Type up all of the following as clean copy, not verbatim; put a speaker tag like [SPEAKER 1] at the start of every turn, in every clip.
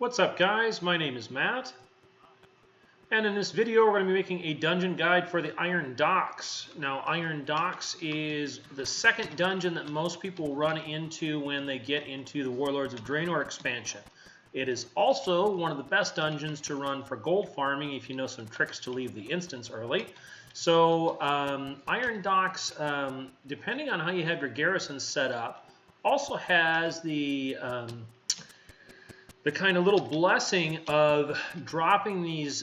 [SPEAKER 1] What's up guys, my name is Matt, and in this video we're going to be making a dungeon guide for the Iron Docks. Now Iron Docks is the second dungeon that most people run into when they get into the Warlords of Draenor expansion. It is also one of the best dungeons to run for gold farming if you know some tricks to leave the instance early. So Iron Docks, depending on how you have your garrison set up, also has the kind of little blessing of dropping these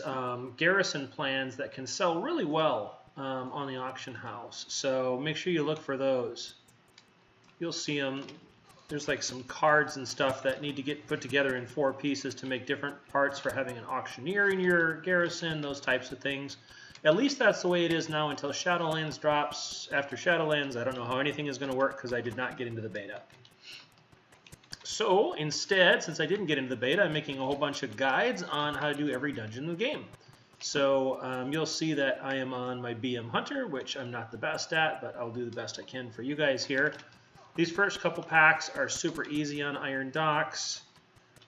[SPEAKER 1] garrison plans that can sell really well on the auction house. So make sure you look for those. You'll see them. There's like some cards and stuff that need to get put together in 4 pieces to make different parts for having an auctioneer in your garrison, those types of things. At least that's the way it is now until Shadowlands drops. After Shadowlands, I don't know how anything is going to work because I did not get into the beta. So instead, since I didn't get into the beta, I'm making a whole bunch of guides on how to do every dungeon in the game. So you'll see that I am on my BM Hunter, which I'm not the best at, but I'll do the best I can for you guys here. These first couple packs are super easy on Iron Docks.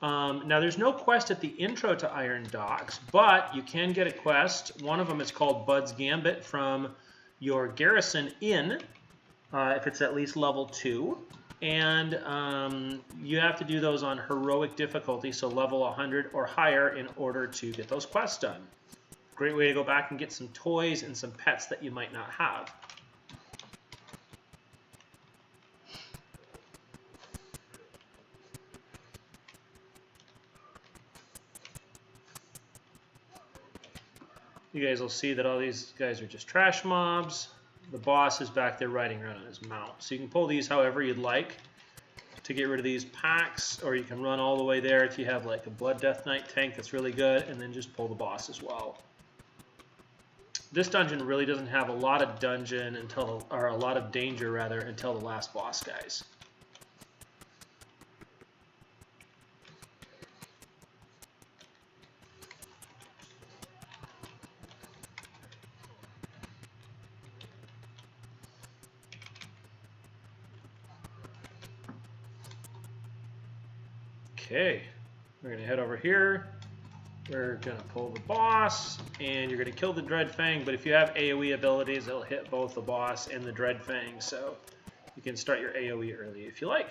[SPEAKER 1] Now there's no quest at the intro to Iron Docks, but you can get a quest. One of them is called Bud's Gambit from your garrison inn, if it's at least level 2. And you have to do those on heroic difficulty, so level 100 or higher in order to get those quests done. Great way to go back and get some toys and some pets that you might not have. You guys will see that all these guys are just trash mobs. The boss is back there riding around on his mount. So you can pull these however you'd like to get rid of these packs, or you can run all the way there if you have like a Blood Death Knight tank that's really good, and then just pull the boss as well. This dungeon really doesn't have a lot of dungeon until, or a lot of danger rather, until the last boss guys. Okay, we're going to head over here. We're going to pull the boss, and you're going to kill the Dreadfang, but if you have AoE abilities, it'll hit both the boss and the Dreadfang, so you can start your AoE early if you like.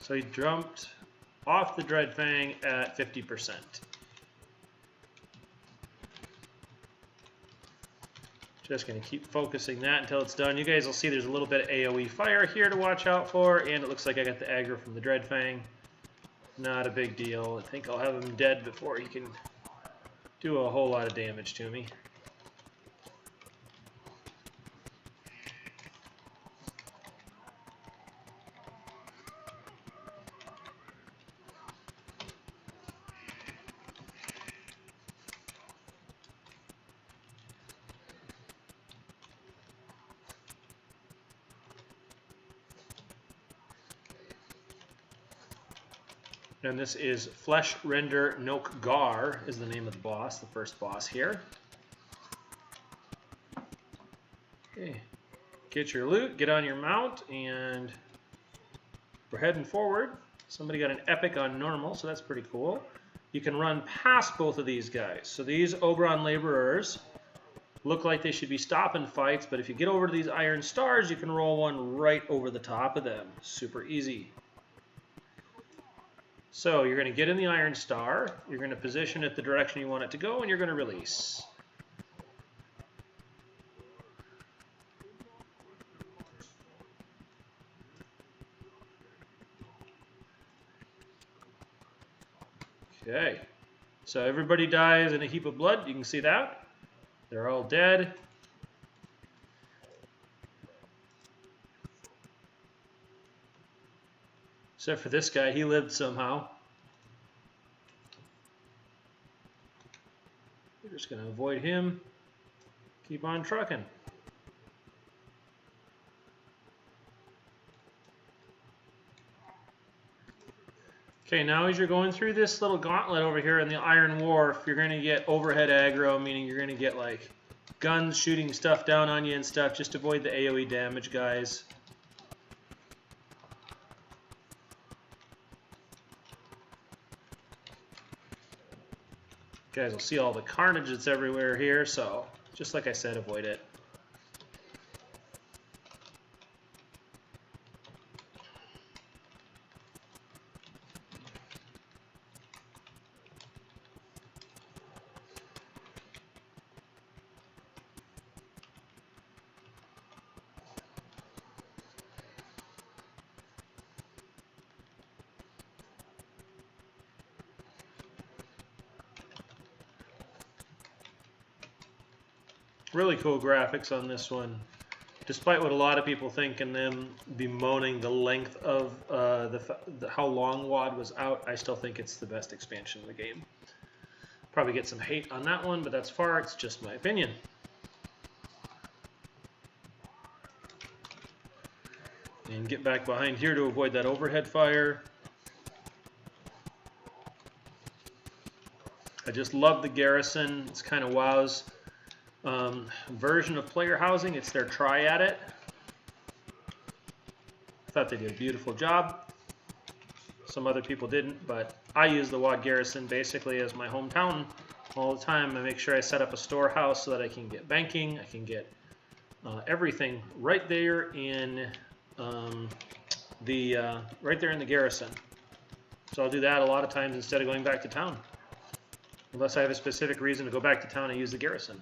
[SPEAKER 1] So he jumped off the Dreadfang at 50%. Just going to keep focusing that until it's done. You guys will see there's a little bit of AoE fire here to watch out for, and it looks like I got the aggro from the Dreadfang. Not a big deal. I think I'll have him dead before he can do a whole lot of damage to me. And this is Fleshrender Nok'gar is the name of the boss, the first boss here. Okay, get your loot, get on your mount, and we're heading forward. Somebody got an epic on normal, so that's pretty cool. You can run past both of these guys. So these Ogron laborers look like they should be stopping fights, but if you get over to these iron stars, you can roll one right over the top of them. Super easy. So you're going to get in the Iron Star, you're going to position it the direction you want it to go, and you're going to release. Okay, so everybody dies in a heap of blood, you can see that. They're all dead. Except for this guy, he lived somehow. We're just going to avoid him. Keep on trucking. Okay, now as you're going through this little gauntlet over here in the Iron Wharf, you're going to get overhead aggro, meaning you're going to get like guns shooting stuff down on you and stuff. Just avoid the AoE damage, guys. You guys will see all the carnage that's everywhere here, so just like I said, avoid it. Really cool graphics on this one, despite what a lot of people think and them bemoaning the length of how long WoD was out. I still think it's the best expansion in the game. Probably get some hate on that one, but that's far. It's just my opinion. And get back behind here to avoid that overhead fire. I just love the garrison. It's kind of WoW's version of player housing. It's their try at it. I thought they did a beautiful job. Some other people didn't, but I use the WoD garrison basically as my hometown all the time. I make sure I set up a storehouse so that I can get banking. I can get everything right there in the garrison. So I'll do that a lot of times instead of going back to town, unless I have a specific reason to go back to town and use the garrison.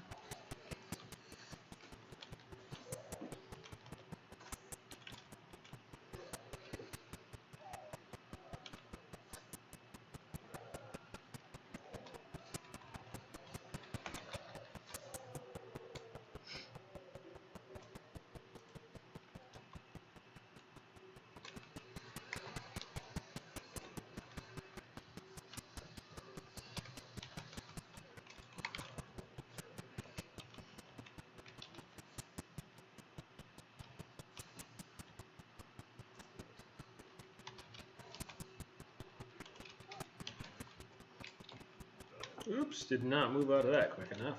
[SPEAKER 1] Oops, did not move out of that quick enough.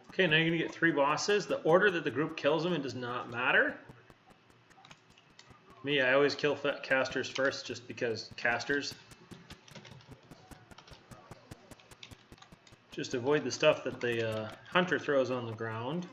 [SPEAKER 1] Okay, now you're going to get 3 bosses. The order that the group kills them in does not matter. Me, I always kill casters first just because casters. Just avoid the stuff that the hunter throws on the ground.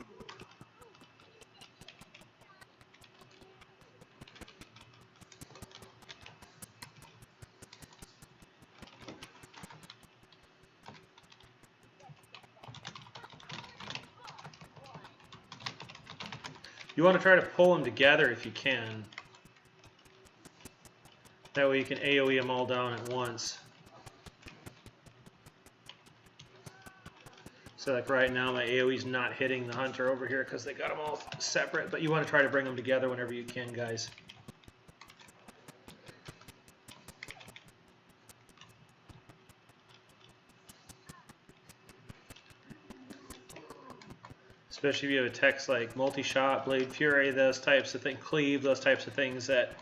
[SPEAKER 1] You want to try to pull them together if you can. That way you can AoE them all down at once. So like right now my AoE's not hitting the hunter over here because they got them all separate, but you want to try to bring them together whenever you can, guys. Especially if you have a text like multi-shot, blade fury, those types of things, cleave, those types of things that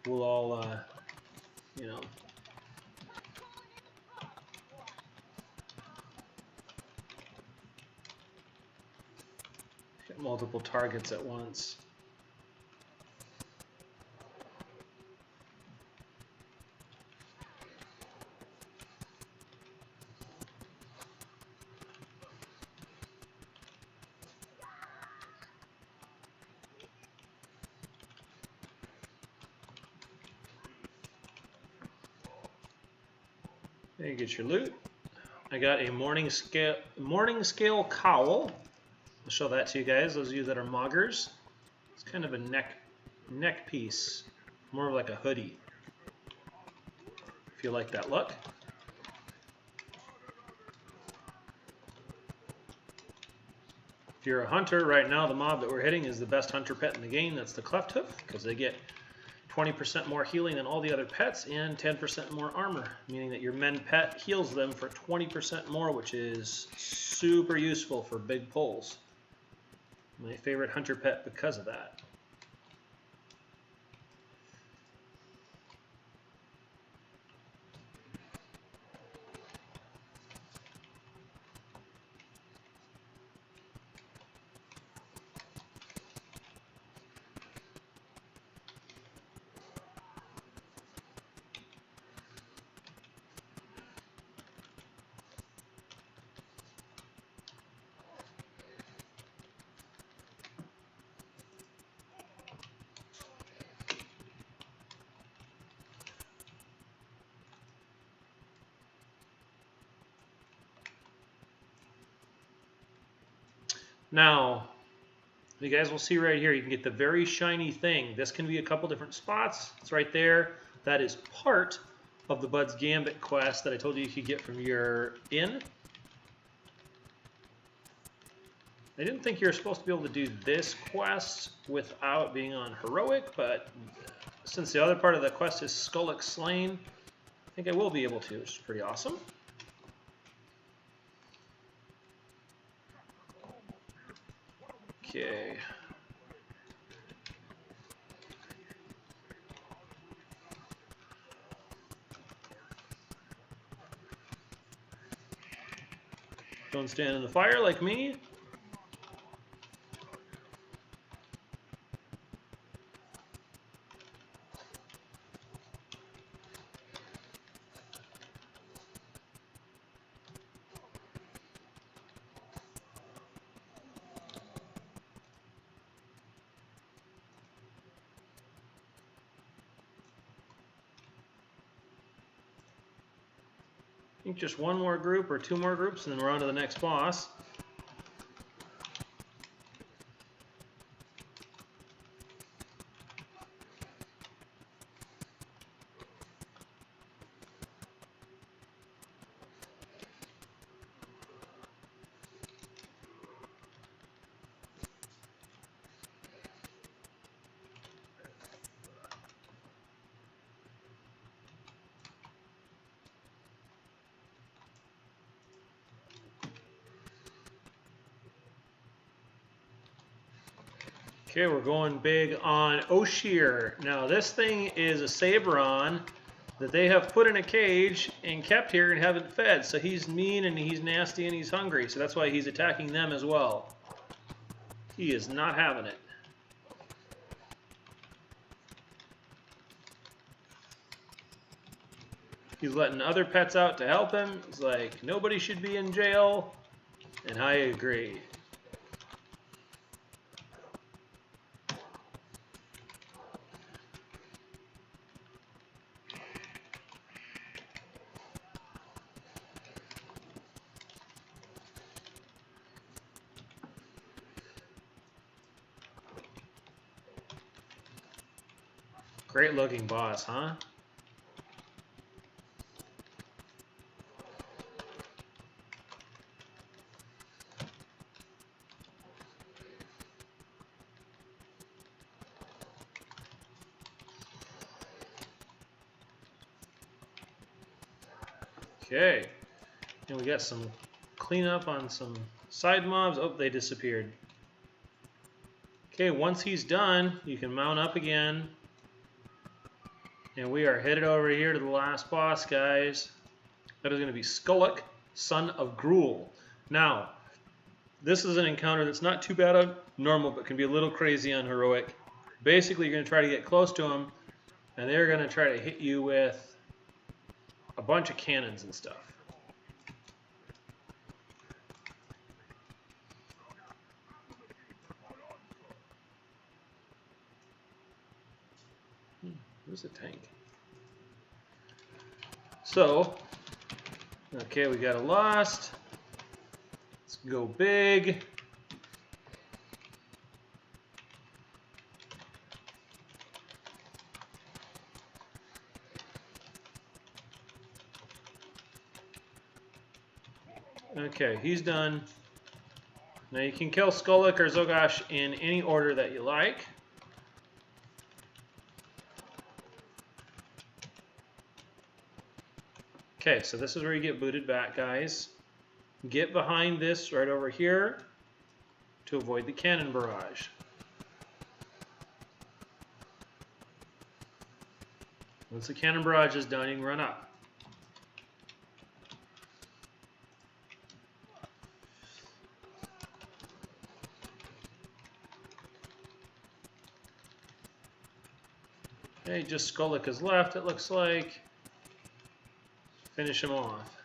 [SPEAKER 1] will all, you know, get multiple targets at once. There you get your loot. I got a morning scale cowl. I'll show that to you guys, those of you that are moggers. It's kind of a neck piece, more of like a hoodie, if you like that look. If you're a hunter, right now the mob that we're hitting is the best hunter pet in the game. That's the Cleft Hoof, because they get 20% more healing than all the other pets and 10% more armor, meaning that your men pet heals them for 20% more, which is super useful for big pulls. My favorite hunter pet because of that. Now, you guys will see right here, you can get the very shiny thing. This can be a couple different spots. It's right there. That is part of the Bud's Gambit quest that I told you you could get from your inn. I didn't think you were supposed to be able to do this quest without being on Heroic, but since the other part of the quest is Skullock Slain, I think I will be able to, which is pretty awesome. Okay. Don't stand in the fire like me. I think just one more group or two more groups, and then we're on to the next boss. Okay, we're going big on Oshir. Now this thing is a Saberon that they have put in a cage and kept here and haven't fed. So he's mean and he's nasty and he's hungry. So that's why he's attacking them as well. He is not having it. He's letting other pets out to help him. He's like, nobody should be in jail. And I agree. Great looking boss, huh? Okay, and we got some cleanup on some side mobs. Oh, they disappeared. Okay, once he's done, you can mount up again. And we are headed over here to the last boss, guys. That is going to be Skullock, Son of Gruul. Now, this is an encounter that's not too bad on normal, but can be a little crazy on Heroic. Basically, you're going to try to get close to him, and they're going to try to hit you with a bunch of cannons and stuff. Where's the tank? So, okay, we got a lost. Let's go big. Okay, he's done. Now you can kill Skullock or Zogosh in any order that you like. Okay, so this is where you get booted back, guys. Get behind this right over here to avoid the cannon barrage. Once the cannon barrage is done, you can run up. Okay, just Skullock is left, it looks like. Finish him off.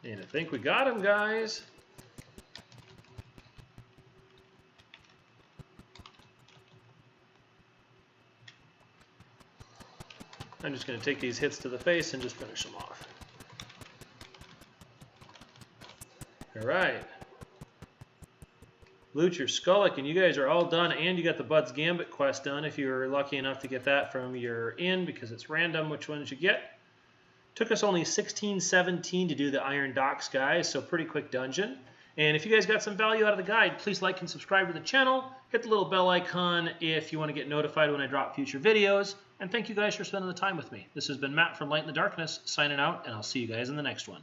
[SPEAKER 1] And I think we got him, guys. I'm just going to take these hits to the face and just finish them off. All right. Lucher, Skullik, and you guys are all done, and you got the Bud's Gambit quest done if you were lucky enough to get that from your inn, because it's random which ones you get. Took us only 16-17 to do the Iron Docks, guys, so pretty quick dungeon. And if you guys got some value out of the guide, please like and subscribe to the channel. Hit the little bell icon if you want to get notified when I drop future videos. And thank you guys for spending the time with me. This has been Matt from Light in the Darkness, signing out, and I'll see you guys in the next one.